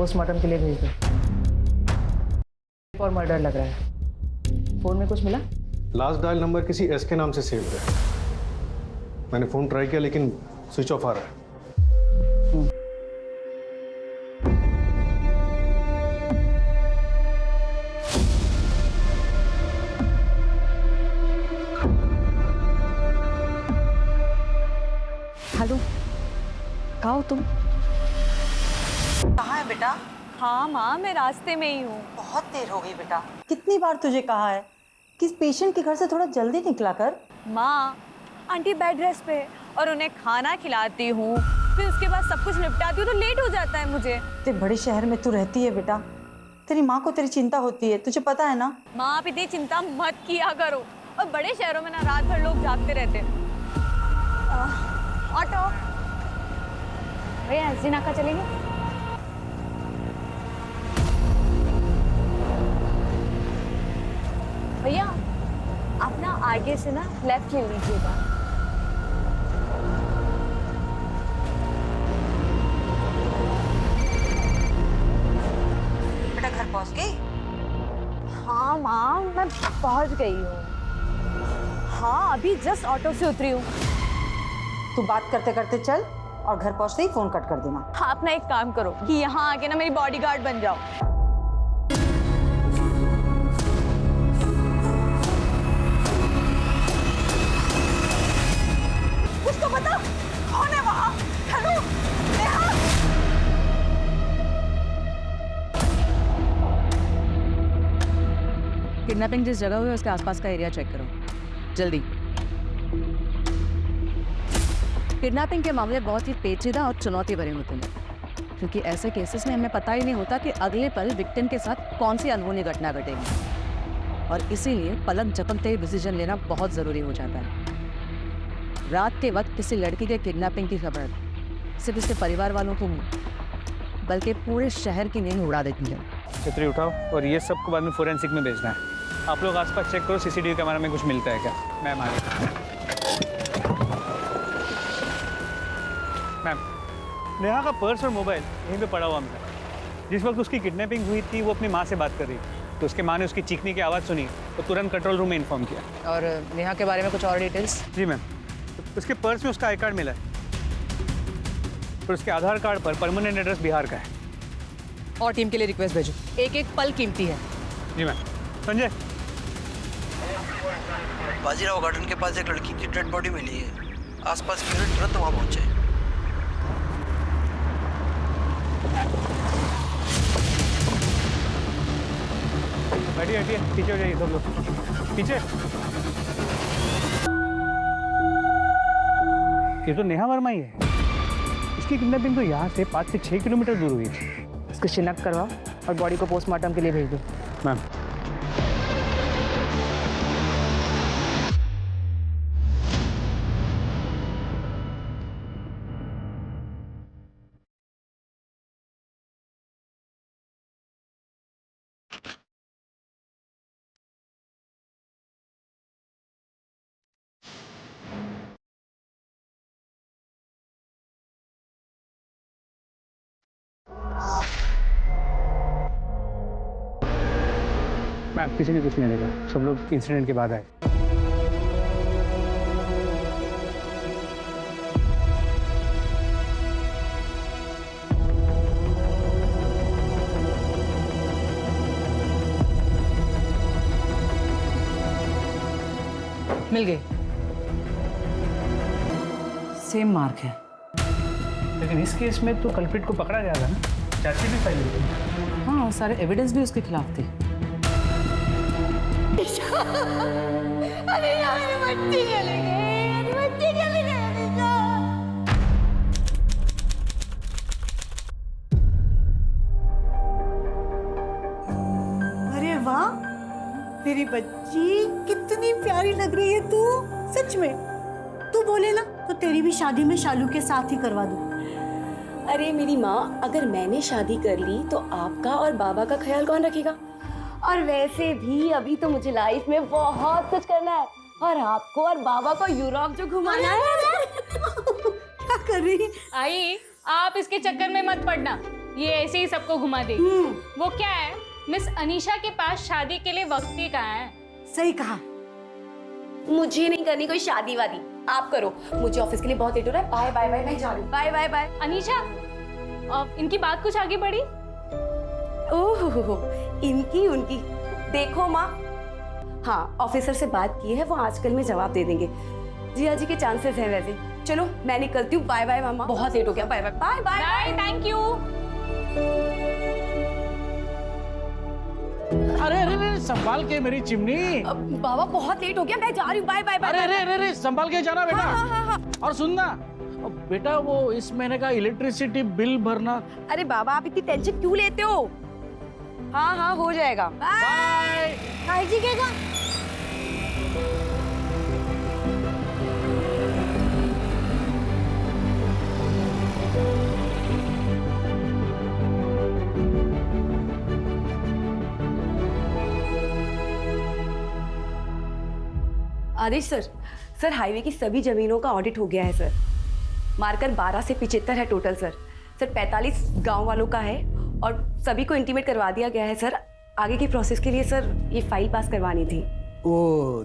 Postmortem के लिए भेज दो। और मर्डर लग रहा है। फोन में कुछ मिला? लास्ट डायल नंबर किसी एस के नाम से सेव है। मैंने फोन ट्राई किया लेकिन स्विच ऑफ आ रहा है। हेलो, कहाँ हो तुम? कहाँ है बेटा? हाँ माँ, मैं रास्ते में ही हूँ। बहुत देर हो गई बेटा। कितनी बार तुझे कहा है कि इस पेशेंट के घर से थोड़ा जल्दी निकला कर। माँ, आंटी बेड रेस्ट पे और उन्हें खाना खिलाती हूँ, फिर उसके बाद सब कुछ निपटाती हूँ तो लेट हो जाता है मुझे। इतने बड़े शहर में तू रहती है बेटा, तेरी माँ को तेरी चिंता होती है, तुझे पता है ना। माँ, आप इतनी चिंता मत किया करो। और बड़े शहरों में ना रात भर लोग जागते रहते। ऑटो भैया, एसडी नाका चलेंगे? भैया आप ना आगे से ना लेफ्ट ले लीजिएगा। बेटा घर पहुँच गई? हाँ माँ, मैं पहुँच गई हूँ। हाँ, अभी जस्ट ऑटो से उतरी हूँ। तू बात करते करते चल और घर पहुँचते ही फोन कट कर देना। आप ना एक काम करो कि यहाँ आके ना मेरी बॉडीगार्ड बन जाओ। उसको बता कौन है वहाँ? हेलो नेहा। किडनैपिंग जिस जगह हुई है उसके आसपास का एरिया चेक करो जल्दी। किडनैपिंग के मामले बहुत ही पेचीदा और चुनौती भरे होते हैं, क्योंकि ऐसे केसेस में हमें पता ही नहीं होता कि अगले पल विक्टिम के साथ कौन सी अनहोनी घटना घटेगी, और इसीलिए पलक झपकते ही डिसीजन लेना बहुत ज़रूरी हो जाता है। रात के वक्त किसी लड़की के किडनैपिंग की खबर सिर्फ इसके परिवार वालों को नहीं बल्कि पूरे शहर की नींद उड़ा देती है। छतरी उठाओ और ये सबको बाद में फोरेंसिक में भेजना है। आप लोग आसपास चेक करो, सीसीटीवी कैमरा में कुछ मिलता है क्या। मैम आ रही। मैम, नेहा का पर्स और मोबाइल यहीं पे पड़ा हुआ मिला। जिस वक्त उसकी किडनैपिंग हुई थी वो अपनी माँ से बात कर रही थी, तो उसके माँ ने उसकी चीखने की आवाज़ सुनी तो तुरंत कंट्रोल रूम में इन्फॉर्म किया। और नेहा के बारे में कुछ और डिटेल्स? जी मैम, उसके पर्स में उसका आई कार्ड मिला है और उसके आधार कार्ड पर परमानेंट एड्रेस बिहार का है। और टीम के लिए रिक्वेस्ट भेजो, एक एक पल कीमती है। जी मैम। संजय, बाजीराव गार्डन के पास एक लड़की की डेड बॉडी मिली है। आसपास के लोग तुरंत वहां पहुंचे। हटिए हटिए, पीछे हो जाइए सब लोग, पीछे। ये तो नेहा वर्मा ही है। इसकी किडनैपिंग तो यहाँ से 5 से 6 किलोमीटर दूर हुई थी। इसकी शिनाख्त करवाओ और बॉडी को पोस्टमार्टम के लिए भेज दो। मैम, मैम किसी ने कुछ नहीं देखा, सब लोग इंसिडेंट के बाद आए। मिल गई। सेम मार्क है। लेकिन इस केस में तो कल्प्रिट को पकड़ा गया था ना, चार्जशीट भी फाइल हुई थी। हाँ, सारे एविडेंस भी उसके खिलाफ थे। अरे यार, मेरी बच्ची चली गई, मेरी बच्ची चली गई। अरे वाह, मेरी बच्ची कितनी प्यारी लग रही है तू। सच में तू बोले ना तो तेरी भी शादी में शालू के साथ ही करवा दूं। अरे मेरी माँ, अगर मैंने शादी कर ली तो आपका और बाबा का ख्याल कौन रखेगा? और वैसे भी अभी तो मुझे लाइफ में बहुत कुछ करना है, और आपको और बाबा को यूरोप जो घुमाना है। क्या कर रही है? आई, आप इसके चक्कर में मत पड़ना। ये ऐसे ही सबको घुमा देगी। वो क्या है, मिस अनीशा के पास शादी के लिए वक्त ही कहाँ है। सही कहा। मुझे नहीं करनी कोई शादी वादी, आप करो। मुझे ऑफिस के लिए बहुत लेट हो रहा है। बाय बाय बाय, मैं जा रही हूँ। Bye bye bye. अनीशा, इनकी बात कुछ आगे बढ़ी? ओह, इनकी उनकी देखो माँ। हाँ, ऑफिसर से बात की है, वो आजकल में जवाब दे देंगे। जिया जी के चांसेस हैं वैसे। चलो मैं निकलती हूँ। बाय बाय मामा, बहुत लेट हो गया। Bye bye bye bye bye, thank you. अरे अरे अरे, संभाल के मेरी चिमनी। बाबा बहुत लेट हो गया, मैं जा रही हूँ। Bye bye bye. अरे अरे अरे, संभाल के जाना बेटा। हाँ। और सुनना बेटा, वो इस महीने का इलेक्ट्रिसिटी बिल भरना। अरे बाबा, आप इतनी टेंशन क्यों लेते हो? हाँ हो जाएगा। बाय। काळजी घे गं। आदेश सर, हाईवे की सभी जमीनों का ऑडिट हो गया है सर। मार्कर 12 से 75 है टोटल सर। 45 गांव वालों का है और सभी को इंटीमेट करवा दिया गया है सर। आगे की प्रोसेस के लिए सर ये फाइल पास करवानी थी। ओ,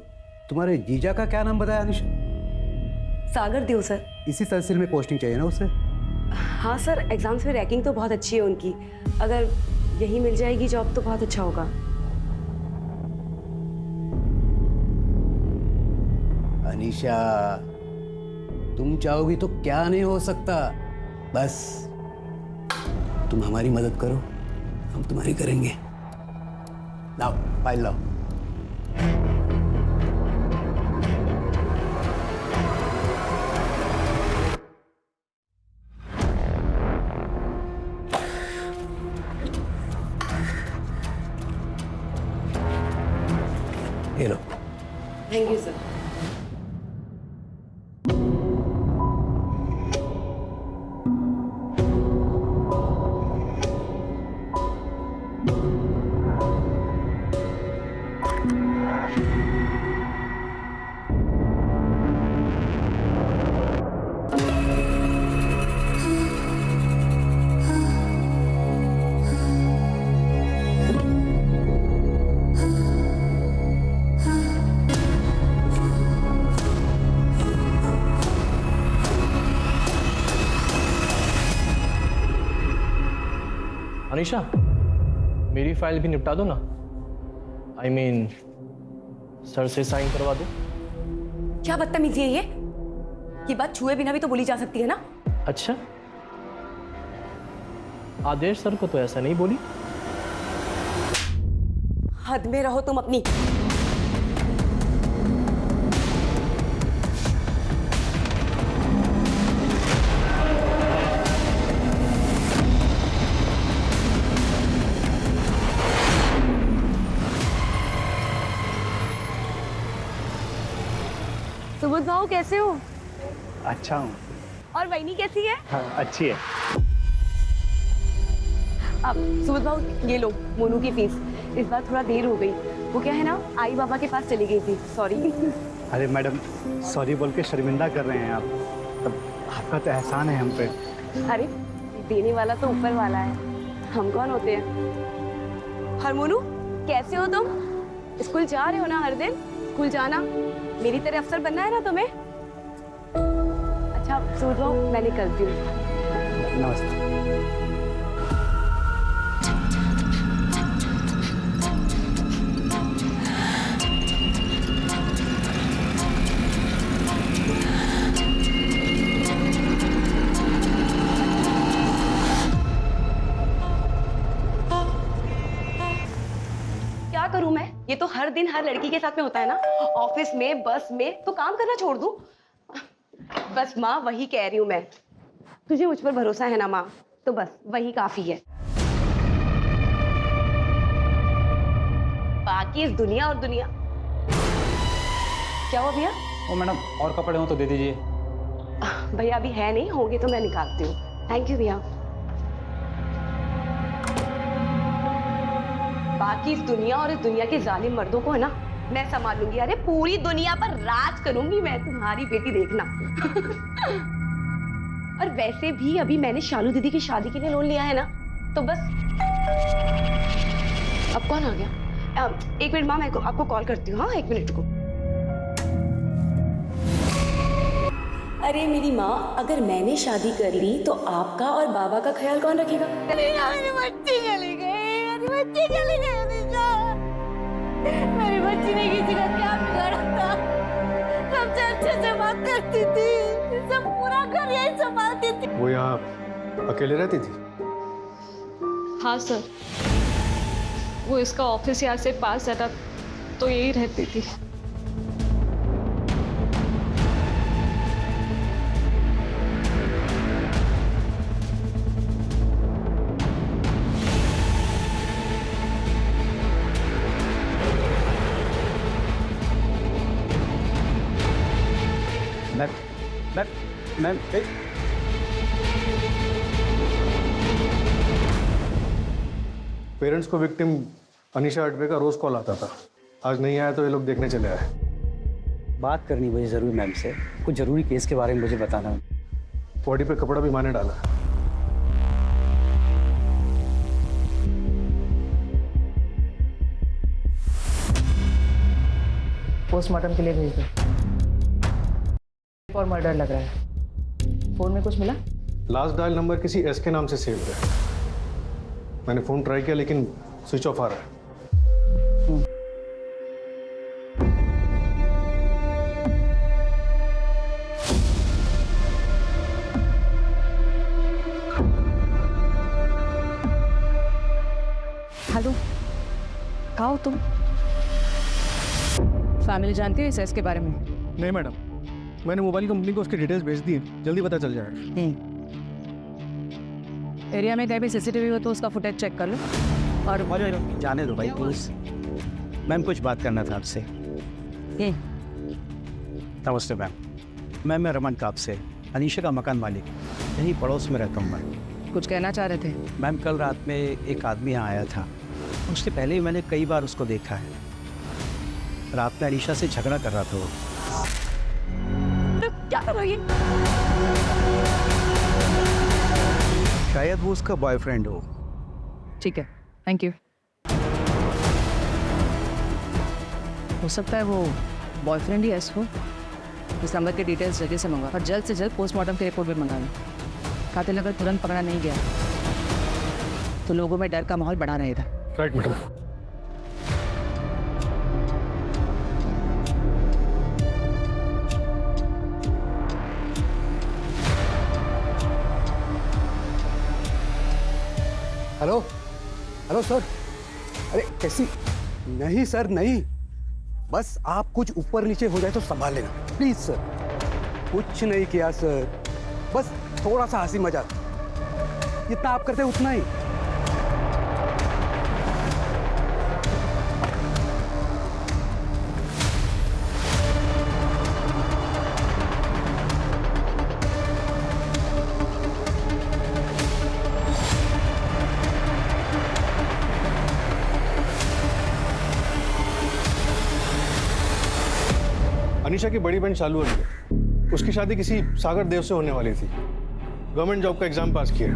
तुम्हारे जीजा का क्या नाम बताया अनिशा? सागर देव सर। इसी तहसील में पोस्टिंग चाहिए ना उसे? हाँ सर, एग्जाम्स में रैंकिंग तो बहुत अच्छी है उनकी। अगर यही मिल जाएगी जॉब तो बहुत अच्छा होगा। अनिशा, तुम चाहोगी तो क्या नहीं हो सकता। बस तुम हमारी मदद करो, हम तुम्हारी करेंगे। लाओ फाइल लाओ। ये लो। Thank you sir. अनीशा, मेरी फाइल भी निपटा दो ना। I mean, सर से साइन करवा दो। क्या बदतमीजी है ये बात छुए बिना भी तो बोली जा सकती है ना। अच्छा, आदेश सर को तो ऐसा नहीं बोली। हद में रहो तुम अपनी। सुबोध भाऊ कैसे हो? अच्छा हूँ। और वहीनी कैसी है? हाँ, अच्छी है। अब सुबोध भाऊ ये लो मोनू की फीस। इस बार थोड़ा देर हो गई, वो क्या है ना आई बाबा के पास चली गई थी। सॉरी। अरे मैडम, सॉरी बोल के शर्मिंदा कर रहे हैं आप। तब आपका तो एहसान है हम पे। अरे देने वाला तो ऊपर वाला है, हम कौन होते हैं। हर मोनू कैसे हो तुम? स्कूल जा रहे हो ना हर दिन? स्कूल जाना, मेरी तरह अफसर बनना है ना तुम्हें। अच्छा सुबोध भाऊ मैं निकलती हूँ। नमस्ते। क्या करूं मैं? ये तो हर दिन हर लड़की के साथ में होता है ना। ऑफिस में, बस में, तो काम करना छोड़ दूं? बस माँ वही कह रही हूं मैं। तुझे मुझ पर भरोसा है ना माँ, तो बस वही काफी है। बाकी इस दुनिया और दुनिया। क्या हुआ भैया? ओ मैडम, और कपड़े हो तो दे दीजिए। भैया अभी है नहीं, होंगे तो मैं निकालती हूँ। थैंक यू भैया। बाकी इस दुनिया और इस दुनिया के जालिम मर्दों को है ना मैं संभाल लूंगी। अरे पूरी दुनिया पर राज करूंगी मैं, तुम्हारी बेटी देखना। और वैसे भी अभी मैंने शालू दीदी की शादी के लिए लोन लिया है ना, तो बस। अब कौन आ गया? एक मिनट माँ, मैं आपको कॉल करती हूँ। हाँ, 1 मिनट को। अरे मेरी माँ, अगर मैंने शादी कर ली तो आपका और बाबा का ख्याल कौन रखेगा? मेरी बच्ची चली गई, मेरी बच्ची चली गई अनीशा। मेरी बच्ची ने किसी का क्या बिगाड़ा था? सबसे अच्छे से बात करती थी, सब पूरा घर यही संभालती थी। वो यहाँ अकेले रहती थी? हाँ सर, वो इसका ऑफिस यहाँ से पास है ना, तो यही रहती थी। मैम पेरेंट्स को विक्टिम अनीशा अडवे का रोज कॉल आता था। आज नहीं आया तो ये लोग देखने चले आए। बात करनी मुझे जरूर मैम से, कुछ जरूरी केस के बारे में मुझे बताना। बॉडी पे कपड़ा भी माँ ने डाला। पोस्टमार्टम के लिए भेज दो। और मर्डर लग रहा है। फोन में कुछ मिला? लास्ट डायल नंबर किसी एस के नाम से सेव है। मैंने फोन ट्राई किया लेकिन स्विच ऑफ आ रहा है। हेलो, कहाँ हो तुम? फैमिली जानती है इस एस के बारे में? नहीं मैडम, मैंने मोबाइल कंपनी को उसकी डिटेल्स भेज दी, जल्दी पता चल जाएगा। एरिया में कहीं भी सीसीटीवी हो तो उसका फुटेज चेक कर लो। और जाने दो भाई पुलिस। मैम कुछ बात करना था आपसे। नमस्ते मैम। मैं रमन काप से, अनीशा का मकान मालिक, यहीं पड़ोस में रहता हूँ मैं। कुछ कहना चाह रहे थे? मैम कल रात में एक आदमी यहाँ आया था। उससे पहले भी मैंने कई बार उसको देखा है। रात में अनीशा से झगड़ा कर रहा था वो। क्या कर रही है? शायद वो उसका बॉयफ्रेंड हो। ठीक है, थैंक यू। हो सकता है वो बॉयफ्रेंड ही एस हो। इस नंबर के डिटेल्स जल्दी से मंगवा और जल्द से जल्द पोस्टमार्टम की रिपोर्ट भी मंगा लो। कातिल अगर तुरंत पकड़ा नहीं गया तो लोगों में डर का माहौल बढ़ा रहेगा। Right madam. Hello hello sir. अरे कैसी? नहीं सर नहीं, बस आप कुछ ऊपर नीचे हो जाए तो संभाल लेना प्लीज सर। कुछ नहीं किया सर, बस थोड़ा सा हंसी मजाक, जितना आप करते उतना ही। अनीशा की बड़ी बहन शालू अडवे, उसकी शादी किसी सागर देव से होने वाली थी। गवर्नमेंट जॉब का एग्जाम पास किया।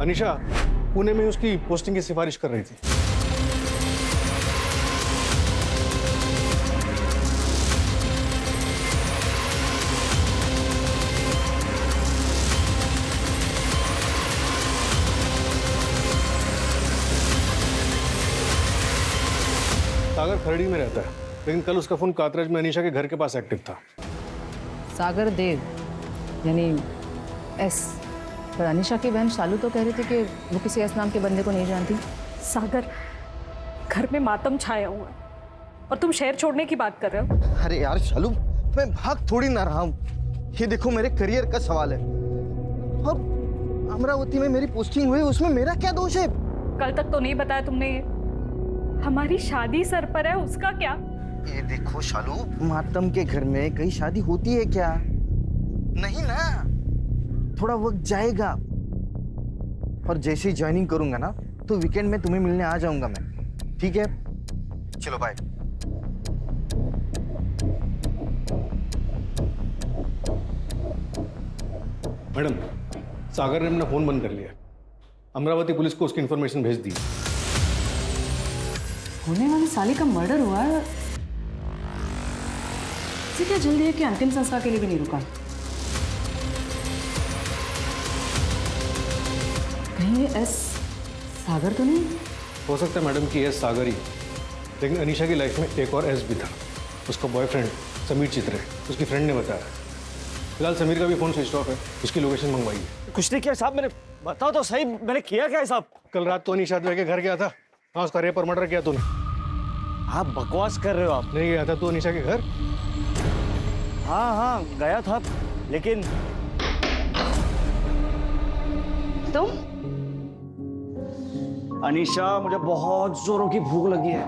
अनीशा पुणे में उसकी पोस्टिंग की सिफारिश कर रही थी। सागर खरड़ी में रहता है, लेकिन कल उसका फोन कातराज में अनीशा के घर के पास एक्टिव था। सागर देव यानी एस। पर अनीशा की बहन शालू तो कह रही थी कि वो किसी एस नाम के बंदे को नहीं जानती। सागर, घर में मातम छाया हुआ है और तुम शहर छोड़ने की बात कर रहे हो। अरे यार शालू, मैं भाग थोड़ी ना रहा हूँ। ये देखो मेरे करियर का सवाल है और अमरावती में मेरी पोस्टिंग हुई, उसमें मेरा क्या दोष है? कल तक तो नहीं बताया तुमने ये। हमारी शादी सर पर है, उसका क्या? ये देखो शालू, मातम के घर में कहीं शादी होती है क्या? नहीं ना, थोड़ा वक्त जाएगा। और जैसे ही ज्वाइनिंग करूंगा ना तो वीकेंड में तुम्हें मिलने आ जाऊंगा मैं, ठीक है? चलो बाय। मैडम, सागर ने अपना फोन बंद कर लिया। अमरावती पुलिस को उसकी इन्फॉर्मेशन भेज दी। होने वाली साली का मर्डर हुआ है, इसे क्या जल्दी है कि अंतिम संस्कार के लिए भी नहीं रुका? कहीं ये एस सागर तो नहीं? हो सकता है मैडम कि एस सागर ही, लेकिन अनीशा की लाइफ में एक और एस भी था। उसका बॉयफ्रेंड समीर चित्रे, उसकी फ्रेंड ने बताया। फिलहाल समीर का भी फोन स्विच ऑफ है, उसकी लोकेशन मंगवाई है। कुछ नहीं किया साहब मैंने, बताओ तो सही मैंने किया क्या है साहब? कल रात तो अनीशा के घर गया था, हाँ उसका रेप और मर्डर किया तूने। आप बकवास कर रहे हो। आप नहीं गया था तू अनीशा के घर? हाँ गया था, लेकिन तुम? अनीशा मुझे बहुत जोरों की भूख लगी है।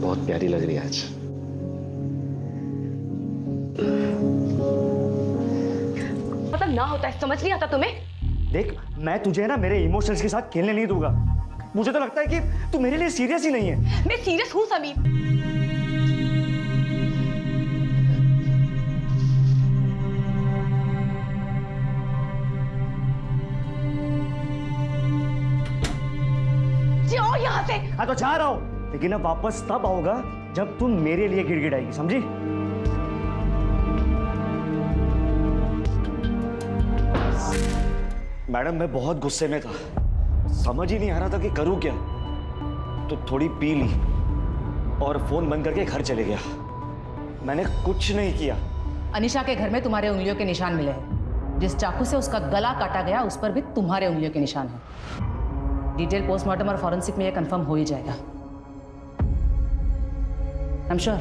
बहुत प्यारी लग रही है आज। मतलब ना होता है, समझ नहीं आता तुम्हें? देख मैं तुझे ना मेरे इमोशंस के साथ खेलने नहीं दूंगा। मुझे तो लगता है कि तू मेरे लिए सीरियस ही नहीं है। मैं सीरियस हूँ समीर। जाओ यहाँ से। हाँ तो जा रहा हूँ, लेकिन अब वापस तब आओगा जब तुम मेरे लिए गिड़गिड़ाएगी, समझी? मैडम मैं बहुत गुस्से में था, समझ ही नहीं आ रहा था कि करूं क्या, तो थोड़ी पी ली और फोन बंद करके घर चले गया। मैंने कुछ नहीं किया। अनीशा के घर में तुम्हारे उंगलियों के निशान मिले हैं। जिस चाकू से उसका गला काटा गया उस पर भी तुम्हारे उंगलियों के निशान हैं। डिटेल पोस्टमार्टम और फॉरेंसिक में यह कंफर्म हो ही जाएगा। आई एम श्योर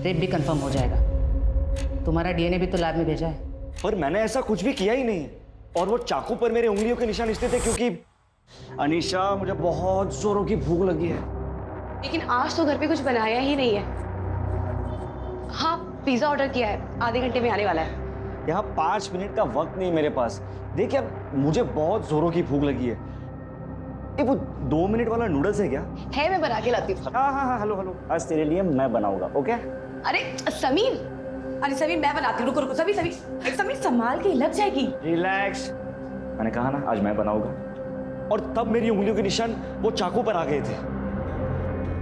रेप भी कंफर्म हो जाएगा। तुम्हारा डीएनए भी तो लैब में भेजा है। पर मैंने ऐसा कुछ भी किया ही नहीं, और वो चाकू पर मेरे उंगलियों के निशान इसलिए थे क्योंकि अनीशा मुझे बहुत जोरों की भूख लगी है। लेकिन आज तो घर पे कुछ बनाया ही नहीं है। हाँ पिज्जा ऑर्डर किया है, आधे घंटे में आने वाला है। यहाँ 5 मिनट का वक्त नहीं मेरे पास। देख यार मुझे बहुत जोरों की भूख लगी है। वो 2 मिनट वाला नूडल्स है क्या? है, मैं बना के लाती हूँ। हाँ हेलो आज तेरे लिए मैं बनाऊंगा। ओके? अरे समीर, मैं बनाती हूँ। रुको समीर संभाल के लग जाएगी। रिलैक्स, मैंने कहा ना आज मैं बनाऊंगा। और तब मेरी उंगलियों के निशान वो चाकू पर आ गए थे।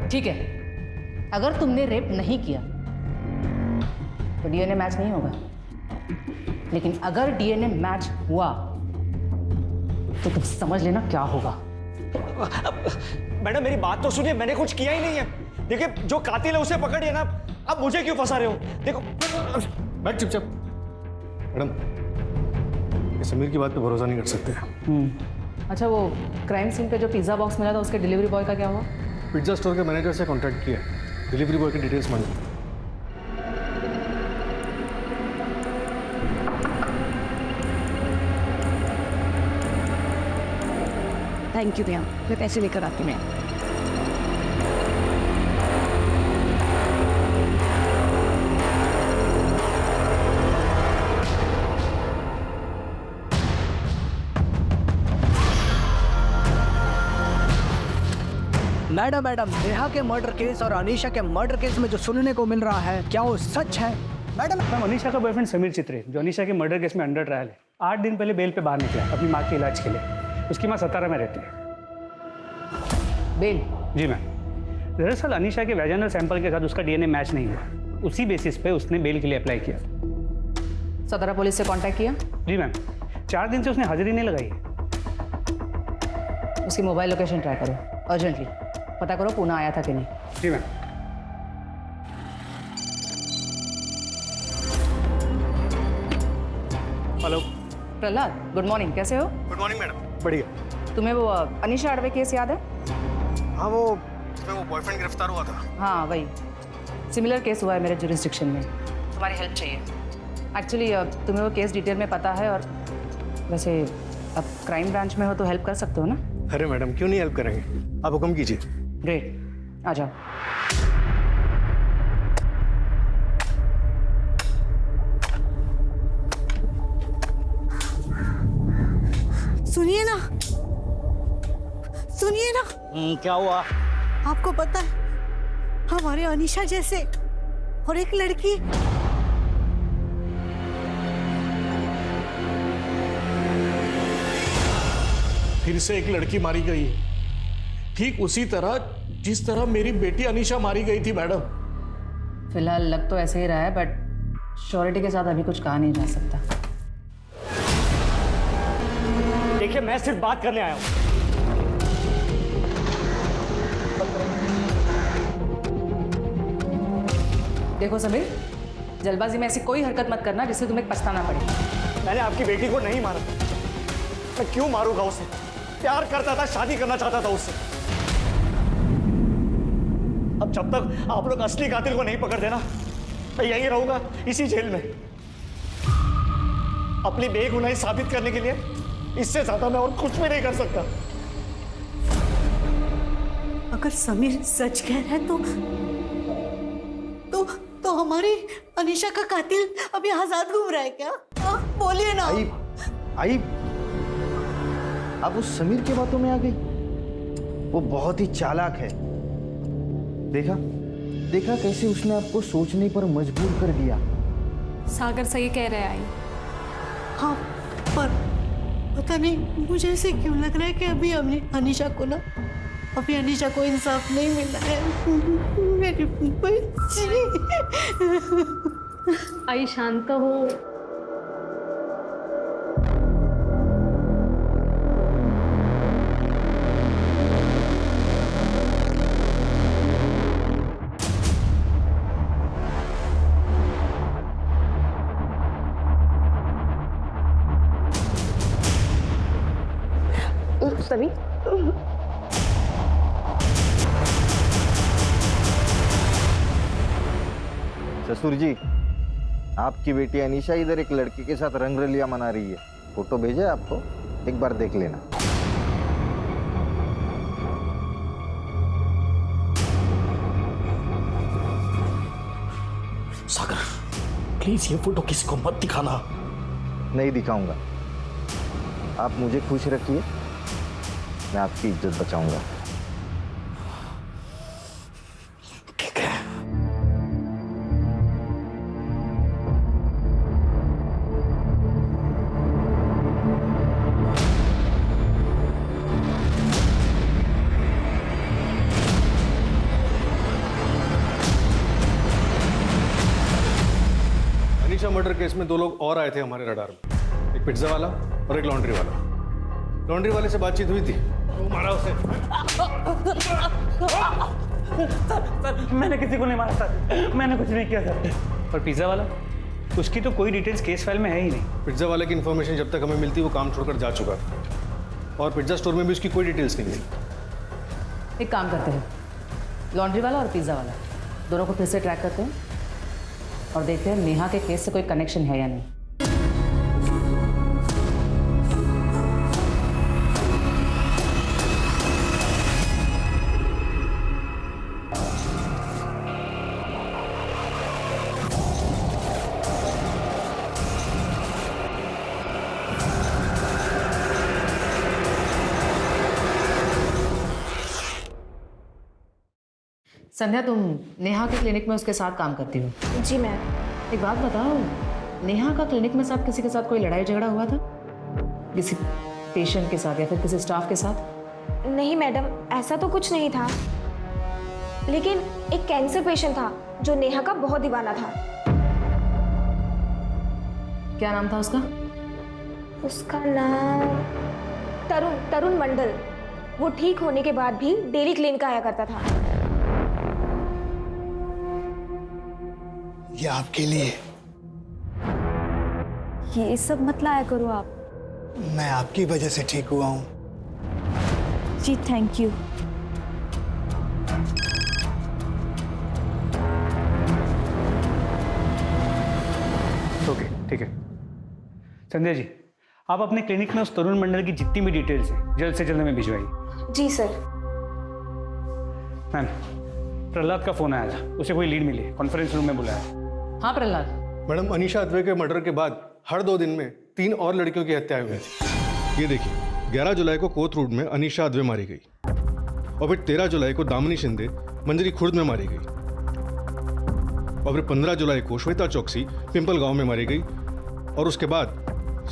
ठीक है, अगर तुमने रेप नहीं किया तो डीएनए मैच नहीं होगा, लेकिन अगर डीएनए मैच हुआ तो तुम समझ लेना क्या होगा। मैडम मेरी बात तो सुनिए, मैंने कुछ किया ही नहीं है। देखिए जो कातिल है उसे पकड़िए ना, अब मुझे क्यों फंसा रहे हो? देखो बैठ चुपचाप। मैडम ये समीर की बात पे भरोसा नहीं कर सकते। अच्छा वो क्राइम सीन पे जो पिज्जा बॉक्स मिला था उसके डिलीवरी बॉय का क्या हुआ? पिज्जा स्टोर के मैनेजर से कांटेक्ट किया, डिलीवरी बॉय की डिटेल्स मांगी। थैंक यू भैया, मैं पैसे लेकर आती हूँ। मैडम नेहा के मर्डर केस और अनीशा के मर्डर केस में जो सुनने को मिल रहा है क्या वो सच है? मैडम अनीशा का बॉयफ्रेंड समीर चित्रे जो अनीशा के मर्डर केस में अंडर ट्रायल है, 8 दिन पहले बेल पे बाहर निकला अपनी माँ के इलाज के लिए। उसकी माँ 17 में रहती है। बेल? जी मैम। दरअसल अनीशा के वैजाइनल सैंपल के साथ उसका डीएनए मैच नहीं हुआ, उसी बेसिस पे उसने बेल के लिए अप्लाई किया। 17 पुलिस से कांटेक्ट किया? जी मैम, 4 दिन से उसने हाजिरी नहीं लगाई। उसकी मोबाइल लोकेशन ट्राई करो अर्जेंटली, पता करो पुणे आया था कि नहीं। जी ma'am. Hello Prahlad, good morning, कैसे हो? Good morning madam. बढ़िया। तुम्हें वो अनीशा अडवे केस याद है? हाँ वो इसमें वो बॉयफ्रेंड गिरफ्तार हुआ था। हाँ वही, सिमिलर केस हुआ है मेरे जुरिस्डिक्शन में। तुम्हारी हेल्प चाहिए। एक्चुअली तुम्हें वो केस डिटेल में पता है, और वैसे अब क्राइम ब्रांच में हो तो हेल्प कर सकते हो ना? अरे मैडम क्यों नहीं हेल्प करेंगे, आप हुक्म कीजिए। ग्रेट, आ जाओ। सुनिए ना, क्या हुआ? आपको पता है हमारे अनीशा जैसे और एक लड़की फिर से एक लड़की मारी गई है, ठीक उसी तरह जिस तरह मेरी बेटी अनीशा मारी गई थी मैडम। फिलहाल लग तो ऐसे ही रहा है, बट श्योरिटी के साथ अभी कुछ कहा नहीं जा सकता। देखिए, मैं सिर्फ बात करने आया हूं। देखो समीर, जल्दबाजी में ऐसी कोई हरकत मत करना जिससे तुम्हें पछताना पड़े। मैंने आपकी बेटी को नहीं मारा। मैं क्यों मारूंगा उसे? प्यार करता था, शादी करना चाहता था उससे। अब जब तक आप लोग असली कातिल को नहीं पकड़ देना, मैं यहीं रहूंगा, इसी जेल में। अपनी बेगुनाही साबित करने के लिए इससे ज्यादा मैं और कुछ भी नहीं कर सकता। अगर समीर सच कह रहा है तो हमारी अनीशा का कातिल अभी आजाद घूम रहा है क्या? बोलिए ना। आई आप उस समीर की बातों में आ गई। वो बहुत ही चालाक है। देखा कैसे उसने आपको सोचने पर मजबूर कर दिया। सागर सही कह रहे हैं आई। हाँ, पर पता नहीं मुझे ऐसे क्यों लग रहा है कि अभी अनीशा को इंसाफ नहीं मिला है। मेरी बच्ची। आई शांत हो। सभी ससुर जी, आपकी बेटी अनीशा इधर एक लड़के के साथ रंगरलिया मना रही है। फोटो भेजा है आपको, एक बार देख लेना। सागर, प्लीज ये फोटो किसी को मत दिखाना। नहीं दिखाऊंगा। आप मुझे खुश रखिए, मैं आपकी इज्जत बचाऊंगा। ठीक है। अनीशा मर्डर केस में 2 लोग और आए थे हमारे रडार में, एक पिज्जा वाला और एक लॉन्ड्री वाला। लॉन्ड्री वाले से बातचीत हुई थी, वो मारा उसे। सर, मैंने किसी को नहीं मारा सर, मैंने कुछ नहीं किया सर। और पिज्जा वाला, उसकी तो कोई डिटेल्स केस फाइल में है ही नहीं। पिज्जा वाले की इन्फॉर्मेशन जब तक हमें मिलती वो काम छोड़कर जा चुका था, और पिज्जा स्टोर में भी उसकी कोई डिटेल्स नहीं थी। एक काम करते हैं, लॉन्ड्री वाला और पिज्जा वाला दोनों को फिर से ट्रैक करते हैं और देखते हैं नेहा के केस से कोई कनेक्शन है या नहीं। संध्या, तुम नेहा के क्लिनिक में उसके साथ काम करती हो? जी मैम। एक बात बताओ, नेहा का क्लिनिक में साथ किसी के साथ कोई लड़ाई झगड़ा हुआ था? किसी पेशेंट के साथ या फिर किसी स्टाफ के साथ? नहीं मैडम, ऐसा तो कुछ नहीं था, लेकिन एक कैंसर पेशेंट था जो नेहा का बहुत दीवाना था। क्या नाम था उसका? उसका नाम तरुण मंडल। वो ठीक होने के बाद भी डेली क्लिनिक आया करता था। ये आपके लिए। ये सब मत लाया करो आप। मैं आपकी वजह से ठीक हुआ हूँ। जी थैंक यू। ओके, ठीक है। संध्या जी, आप अपने क्लिनिक में उस तरुण मंडल की जितनी भी डिटेल्स हैं जल्द से जल्द हमें भिजवाइए। जी सर। मैम, प्रहलाद का फोन आया था, उसे कोई लीड मिली, कॉन्फ्रेंस रूम में बुलाया। हाँ प्रहलाद। मैडम, अनीशा अद्वै के मर्डर के बाद हर 2 दिन में 3 और लड़कियों की हत्याएं हुई थी। ये देखिए, 11 जुलाई को कोथरूड में अनीशा अद्वै मारी गई, और फिर 13 जुलाई को दामिनी शिंदे मंजरी खुर्द में मारी गई, और फिर 15 जुलाई को श्वेता चौकसी पिंपल गांव में मारी गई, और उसके बाद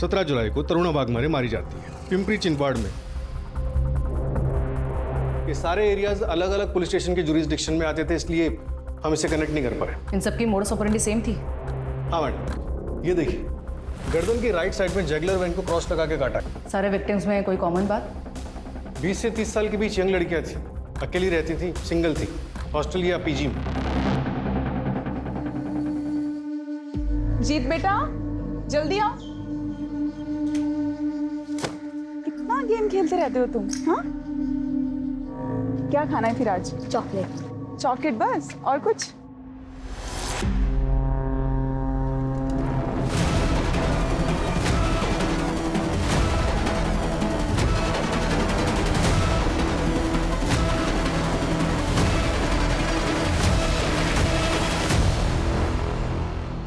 17 जुलाई को तरुणा वाघमारे मारी जाती है। पिंपरी चिंचवाड़ में ये सारे एरियाज अलग अलग पुलिस स्टेशन के जुरिस्डिक्शन में आते थे, इसलिए हम इसे कनेक्ट नहीं कर पाए। इन सबकी मोडस ऑपरेंडी सेम थी? हाँ मैडम, ये देखिए, गर्दन की राइट साइड में जैगलर वेन को क्रॉस लगा के काटा। सारे विक्टिम्स में कोई कॉमन बात? 20 से 30 साल के बीच यंग लड़कियां थी, अकेली रहती थी, सिंगल थी, हॉस्टल या पीजी में। जीत बेटा, जल्दी आओ। कितना गेम खेलते रहते हो तुम? हाँ, क्या खाना है फिर आज? चॉकलेट। चॉकलेट बस, और कुछ?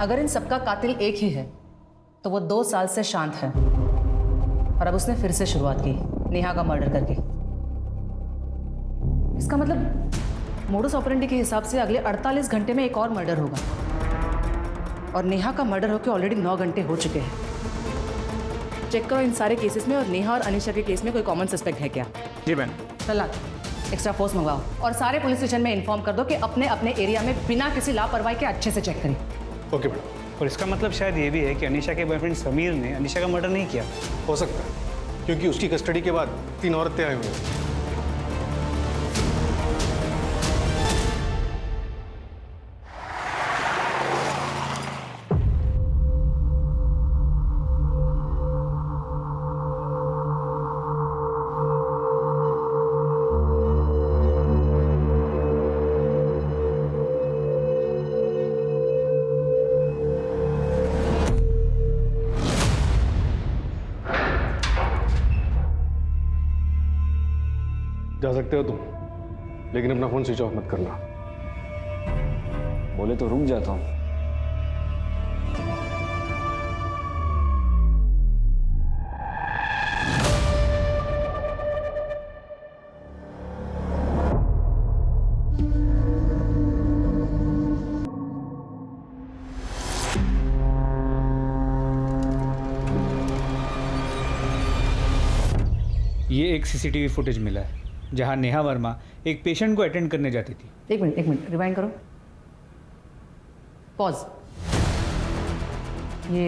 अगर इन सबका कातिल एक ही है तो वो 2 साल से शांत है और अब उसने फिर से शुरुआत की नेहा का मर्डर करके। इसका मतलब मोडस ऑपरेंडी के हिसाब से अगले 48 घंटे में एक और मर्डर होगा और नेहा का मर्डर होकर ऑलरेडी 9 घंटे हो चुके हैं। चेक करो इन सारे केसेस में और नेहा और अनीशा के केस में कोई कॉमन सस्पेक्ट है क्या? जी मैम। चला एक्स्ट्रा फोर्स मंगवाओ और सारे पुलिस स्टेशन में इन्फॉर्म कर दो कि अपने अपने एरिया में बिना किसी लापरवाही के अच्छे से चेक करें। Okay madam. और इसका मतलब शायद ये भी है कि अनीशा के बॉयफ्रेंड समीर ने अनीशा का मर्डर नहीं किया। हो सकता है, क्योंकि उसकी कस्टडी के बाद 3 औरतें आई हुई हैं। जा सकते हो तुम, लेकिन अपना फोन स्विच ऑफ मत करना। बोले तो रुक जाता हूँ। ये एक सीसीटीवी फुटेज मिला है जहां नेहा वर्मा एक पेशेंट को अटेंड करने जाती थी। एक मिनट रिवाइंड करो, पॉज। ये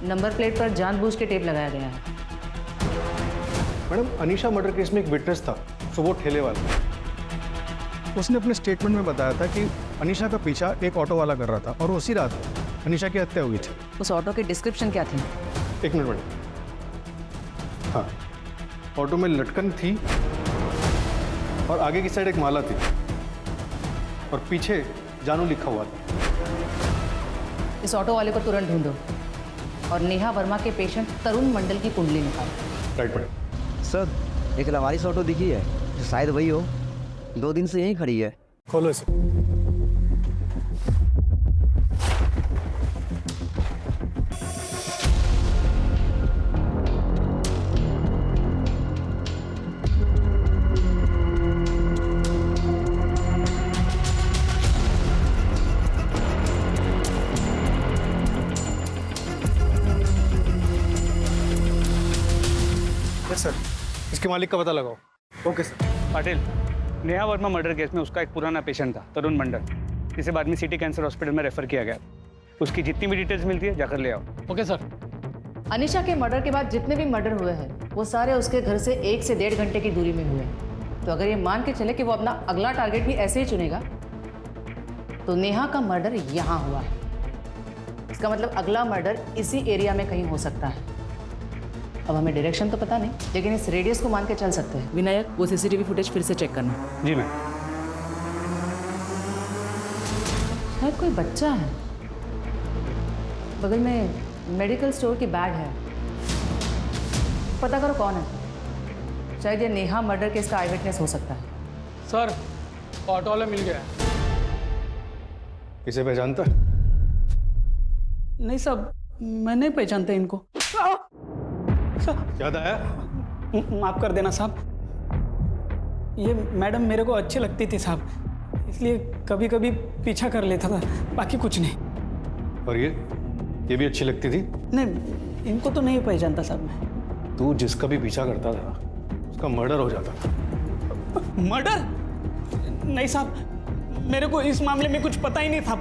नंबर प्लेट पर जानबूझ के टेप लगाया गया है। मैडम, अनीशा मर्डर केस में एक विटनेस था, सो वो ठेले वाला। उसने अपने स्टेटमेंट में बताया था कि अनीशा का पीछा एक ऑटो वाला कर रहा था और उसी रात अनीशा की हत्या हुई थी। उस ऑटो की डिस्क्रिप्शन क्या थी? एक मिनट मैडम। हाँ, ऑटो में लटकन थी और आगे की साइड एक माला थी और पीछे जानू लिखा हुआ था। इस ऑटो वाले को तुरंत ढूंढो और नेहा वर्मा के पेशेंट तरुण मंडल की कुंडली निकालो। Right madam. सर, एक लवारिस ऑटो दिखी है, शायद वही हो। 2 दिन से यहीं खड़ी है। खोलो इसे। सर, इसके मालिक का पता लगाओ। Okay sir. Patil, Neha Verma murder case में उसका एक पुराना पेशेंट था तरुण मंडल, जिसे बाद में सिटी कैंसर हॉस्पिटल में रेफर किया गया। उसकी जितनी भी डिटेल्स मिलती है जाकर ले आओ। Okay sir. अनीशा के मर्डर के बाद जितने भी मर्डर हुए हैं वो सारे उसके घर से 1 से 1.5 घंटे की दूरी में हुए हैं। तो अगर ये मान के चले कि वो अपना अगला टारगेट भी ऐसे ही चुनेगा तो नेहा का मर्डर यहाँ हुआ है। इसका मतलब अगला मर्डर इसी एरिया में कहीं हो सकता है। अब हमें डायरेक्शन तो पता नहीं, लेकिन इस रेडियस को मान के चल सकते हैं। विनायक, वो सीसीटीवी फुटेज फिर से चेक करना। जी मैम। शायद कोई बच्चा है, बगल में मेडिकल स्टोर की बैग है। पता करो कौन है। शायद ये नेहा मर्डर केस का आई विटनेस हो सकता है। सर, ऑटो वाला मिल गया। इसे पहचानता है? नहीं साहब, मैं नहीं पहचानता इनको। याद आया? माफ कर देना साहब, ये मैडम मेरे को अच्छी लगती थी साहब, इसलिए कभी कभी पीछा कर लेता था, बाकी कुछ नहीं। और ये भी अच्छी लगती थी? नहीं, इनको तो नहीं पहचानता साहब मैं। तू जिसका भी पीछा करता था उसका मर्डर हो जाता था। मर्डर? नहीं साहब, मेरे को इस मामले में कुछ पता ही नहीं था।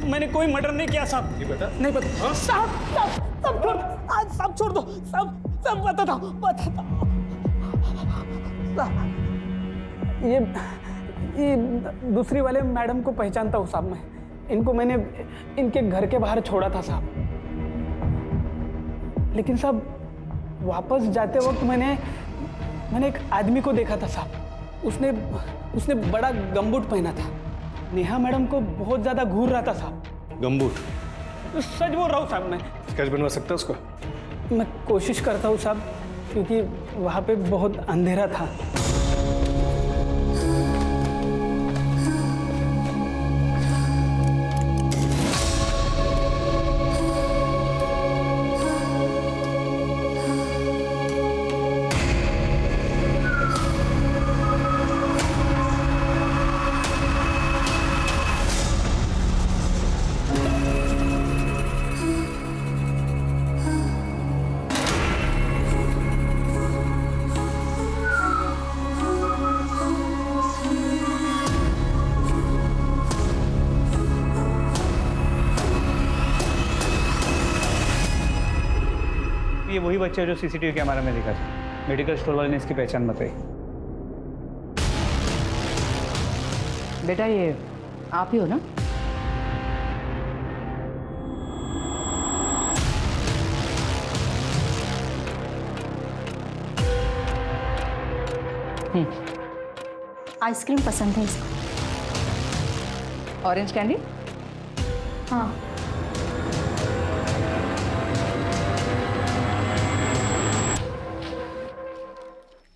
मैंने कोई मर्डर नहीं किया साहब। नहीं पता? नहीं पता। साहब सब छोड़, आज सब छोड़ दो। सब पता था। ये दूसरी वाले मैडम को पहचानता हूँ साहब मैं। इनको मैंने इनके घर के बाहर छोड़ा था साहब। लेकिन साहब वापस जाते वक्त मैंने एक आदमी को देखा था साहब। उसने बड़ा गमबूट पहना था। नेहा मैडम को बहुत ज्यादा घूर रहा था साहब। गमबूट? सच बोल रहा हूँ साहब मैं। स्केच बनवा सकता है उसको? मैं कोशिश करता हूँ साहब, क्योंकि वहाँ पे बहुत अंधेरा था। ये वही बच्चा है जो सीसीटीवी कैमरा में दिखा था। मेडिकल स्टोर वाले ने इसकी पहचान बताई। बेटा ये आप ही हो ना? आइसक्रीम पसंद है इसको। Orange candy? हाँ।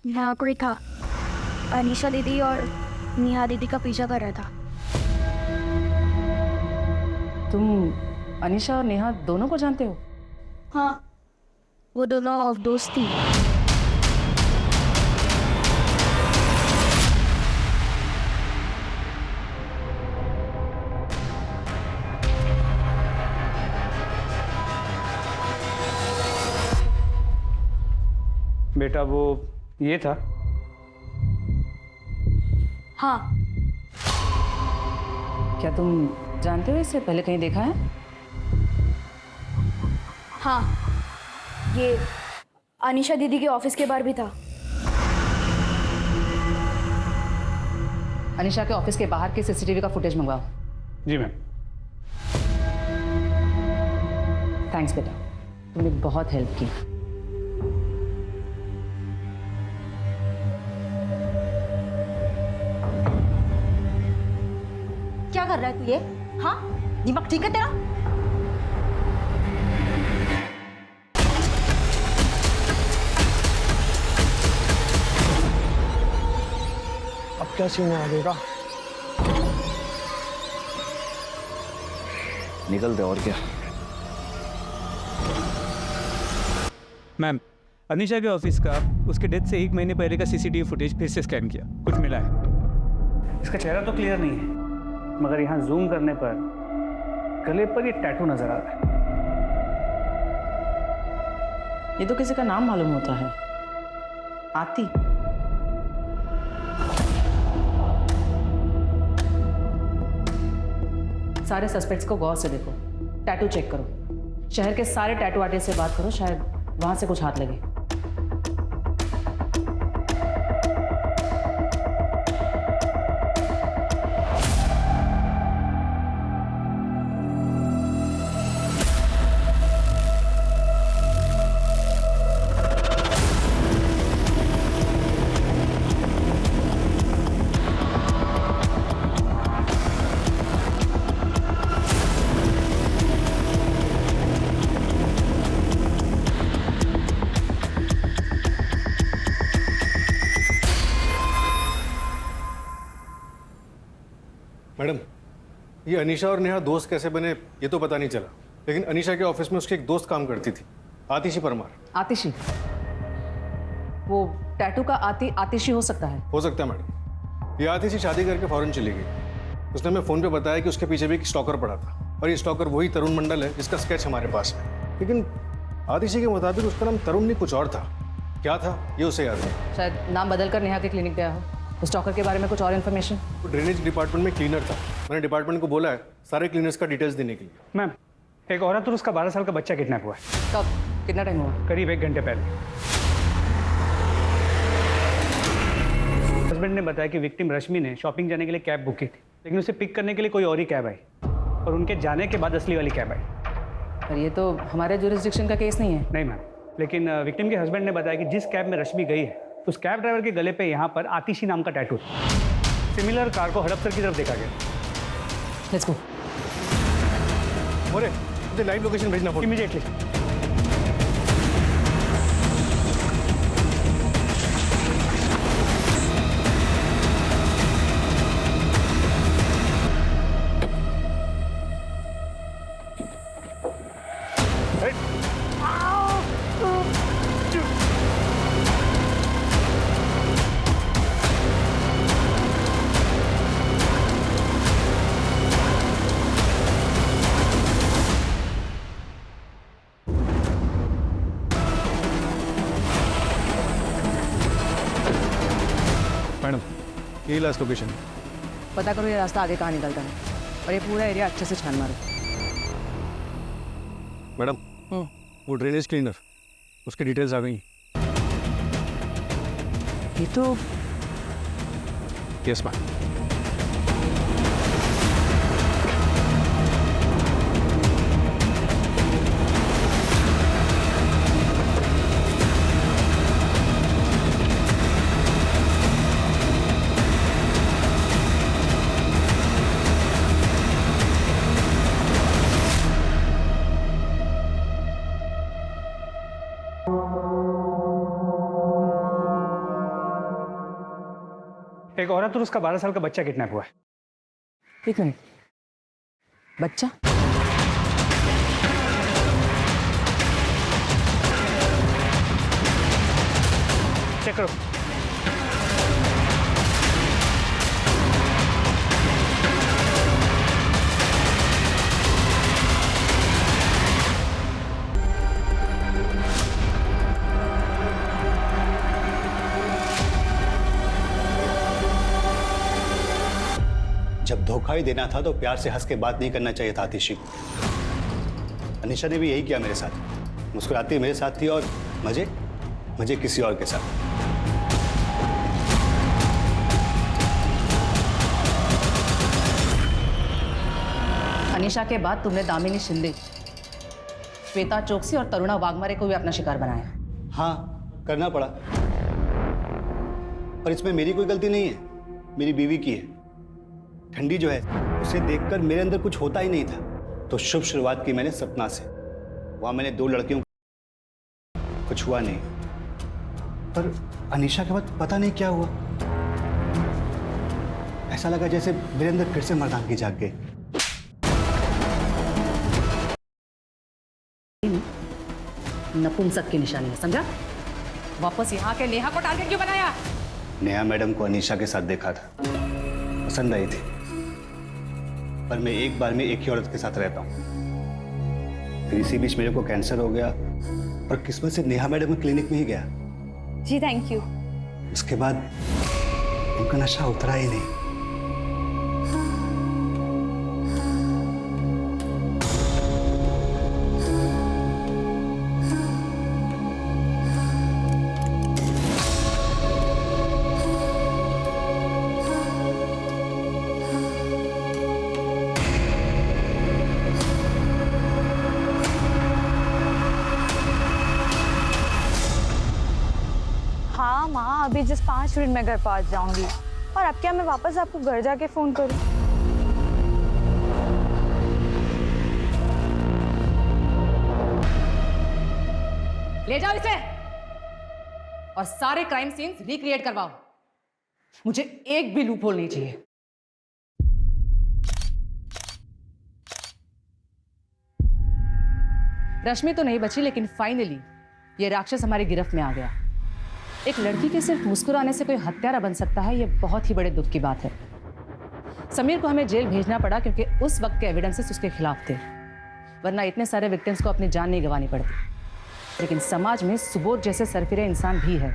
यहाँ कोई था, अनीशा दीदी और नेहा दीदी का पीछा कर रहा था। तुम अनीशा और नेहा दोनों को जानते हो? हाँ, वो दोनों ऑफ दोस्त थी। बेटा वो ये था? हाँ। क्या तुम जानते हो इससे पहले कहीं देखा है? हाँ, ये अनीशा दीदी के ऑफिस के बाहर भी था। अनीशा के ऑफिस के बाहर के सीसीटीवी का फुटेज मंगवाओ। जी मैम। थैंक्स बेटा, तुमने बहुत हेल्प की। क्या कर रहा है तू ये? हाँ, दिमाग ठीक है तेरा? अब क्या सीन है आगे का? निकलते और क्या। मैम, अनीशा के ऑफिस का उसके डेथ से 1 महीने पहले का सीसीटीवी फुटेज फिर से स्कैन किया, कुछ मिला है। इसका चेहरा तो क्लियर नहीं है, मगर यहाँ जूम करने पर गले पर ये टैटू नजर आ रहा है। ये तो किसी का नाम मालूम होता है, आती। सारे सस्पेक्ट्स को गौर से देखो, टैटू चेक करो। शहर के सारे टैटू आर्टिस्ट से बात करो, शायद वहां से कुछ हाथ लगे। मैडम, ये अनीशा और नेहा दोस्त कैसे बने ये तो पता नहीं चला, लेकिन अनीशा के ऑफिस में उसकी एक दोस्त काम करती थी, आतिशी परमार। आतिशी? वो टैटू का आतिशी हो सकता है? हो सकता है मैडम। ये आतिशी शादी करके फौरन चली गई। उसने हमें फ़ोन पे बताया कि उसके पीछे भी एक स्टॉकर पड़ा था, और ये स्टॉकर वही तरुण मंडल है जिसका स्केच हमारे पास है। लेकिन आतिशी के मुताबिक उसका नाम तरुण नहीं कुछ और था। क्या था ये उसे याद नहीं। शायद नाम बदल कर नेहा के क्लिनिक गया हो। स्टॉकर के बारे में कुछ और इन्फॉर्मेशन? वो ड्रेनेज डिपार्टमेंट में क्लीनर था। मैंने डिपार्टमेंट को बोला है सारे क्लीनर्स का डिटेल्स देने के लिए। मैम, एक औरत और उसका 12 साल का बच्चा किडनैप हुआ है। कब? कितना टाइम हुआ? करीब 1 घंटे पहले। हस्बैंड ने बताया कि विक्टिम रश्मि ने शॉपिंग जाने के लिए कैब बुक की थी, लेकिन उसे पिक करने के लिए कोई और ही कैब आई और उनके जाने के बाद असली वाली कैब आई। पर ये तो हमारे जुरिस्डिक्शन का केस नहीं है। नहीं मैम, लेकिन विक्टिम के हस्बैंड ने बताया कि जिस कैब में रश्मि गई है उस कैब ड्राइवर के गले पे यहाँ पर आतिशी नाम का टैटू था। सिमिलर कार को हड़पसर की तरफ देखा गया। Let's go. मोरे, मुझे लाइव लोकेशन भेजना पड़ेगा इमीडिएटली। मैडम, यही लास्ट लोकेशन है। पता करो ये रास्ता आगे कहाँ निकलता है और ये पूरा एरिया अच्छे से छान मारो। मैडम, वो ड्रेनेज क्लीनर, उसकी डिटेल्स आ गई। ये तो यस मैम। एक औरत और उसका 12 साल का बच्चा किडनैप हुआ है। एक मिनट, बच्चा? चेक करो। जब धोखा ही देना था तो प्यार से हंस के बात नहीं करना चाहिए था आतिशी। अनीशा ने भी यही किया मेरे साथ। मुस्कुराती मेरे साथ थी और मजे किसी और के साथ। अनीशा के बाद तुमने दामिनी शिंदे, श्वेता चोकसी और तरुणा वाघमारे को भी अपना शिकार बनाया। हाँ, करना पड़ा, पर इसमें मेरी कोई गलती नहीं है, मेरी बीवी की है। ठंडी जो है उसे देखकर मेरे अंदर कुछ होता ही नहीं था, तो शुभ शुरुआत की मैंने सपना से। वहां मैंने 2 लड़कियों, कुछ हुआ नहीं, पर अनीशा के बाद पता नहीं क्या हुआ। ऐसा लगा जैसे मेरे अंदर फिर से मर्दानगी जाग गई। नपुंसक की निशानी है, समझा? वापस यहाँ के नेहा को टारगेट क्यों बनाया? नेहा मैडम को अनीशा के साथ देखा था, पसंद आई थी, पर मैं एक बार में एक ही औरत के साथ रहता हूँ। फिर इसी बीच मेरे को कैंसर हो गया, पर किस्मत से नेहा मैडम के क्लिनिक में ही गया। जी थैंक यू। उसके बाद उनका नशा उतरा ही नहीं। हाँ माँ, अभी जस्ट 5 मिनट में घर पहुँच जाऊंगी। और अब क्या मैं वापस आपको घर जाके फोन करूँ? ले जाओ इसे और सारे क्राइम सीन्स रिक्रिएट करवाओ। मुझे एक भी लूपहोल नहीं चाहिए। रश्मि तो नहीं बची, लेकिन फाइनली ये राक्षस हमारी गिरफ्त में आ गया। एक लड़की के सिर्फ मुस्कुराने से कोई हत्यारा बन सकता है, ये बहुत ही बड़े दुख की बात है। समीर को हमें जेल भेजना पड़ा क्योंकि उस वक्त के एविडेंसेस उसके खिलाफ थे, वरना इतने सारे विक्टिम्स को अपनी जान नहीं गंवानी पड़ती। लेकिन समाज में सुबोध जैसे सरफिरे इंसान भी है।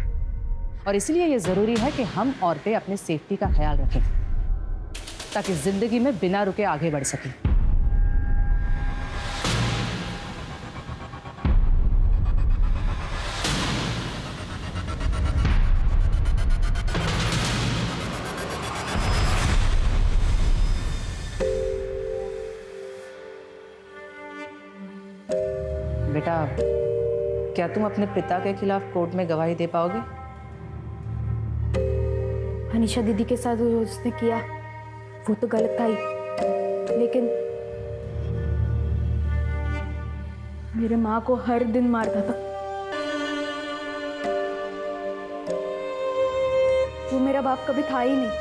और इसलिए ये ज़रूरी है कि हम औरतें अपने सेफ्टी का ख्याल रखें ताकि ज़िंदगी में बिना रुके आगे बढ़ सकें। बेटा, क्या तुम अपने पिता के खिलाफ कोर्ट में गवाही दे पाओगे? अनीशा दीदी के साथ जो उसने किया वो तो गलत था ही, लेकिन मेरे माँ को हर दिन मारता था। वो मेरा बाप कभी था ही नहीं,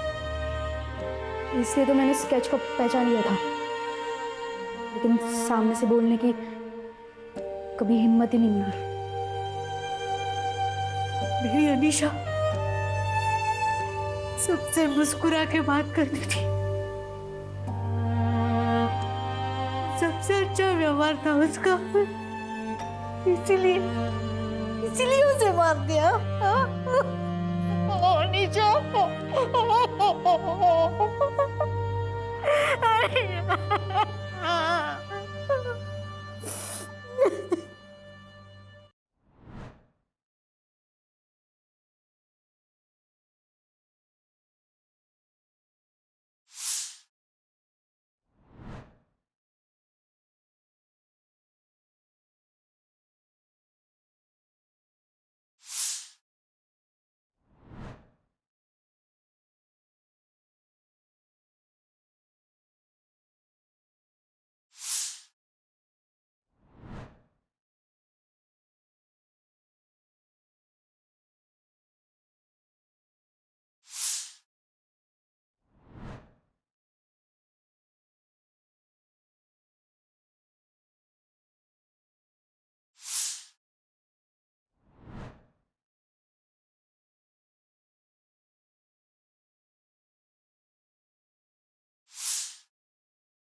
इसलिए तो मैंने स्केच को पहचान लिया था, लेकिन सामने से बोलने की कभी हिम्मत ही नहीं मिली। मेरी अनीशा सबसे मुस्कुरा के बात करती थी, सबसे अच्छा व्यवहार था उसका, इसीलिए उसे मार दिया। अनीशा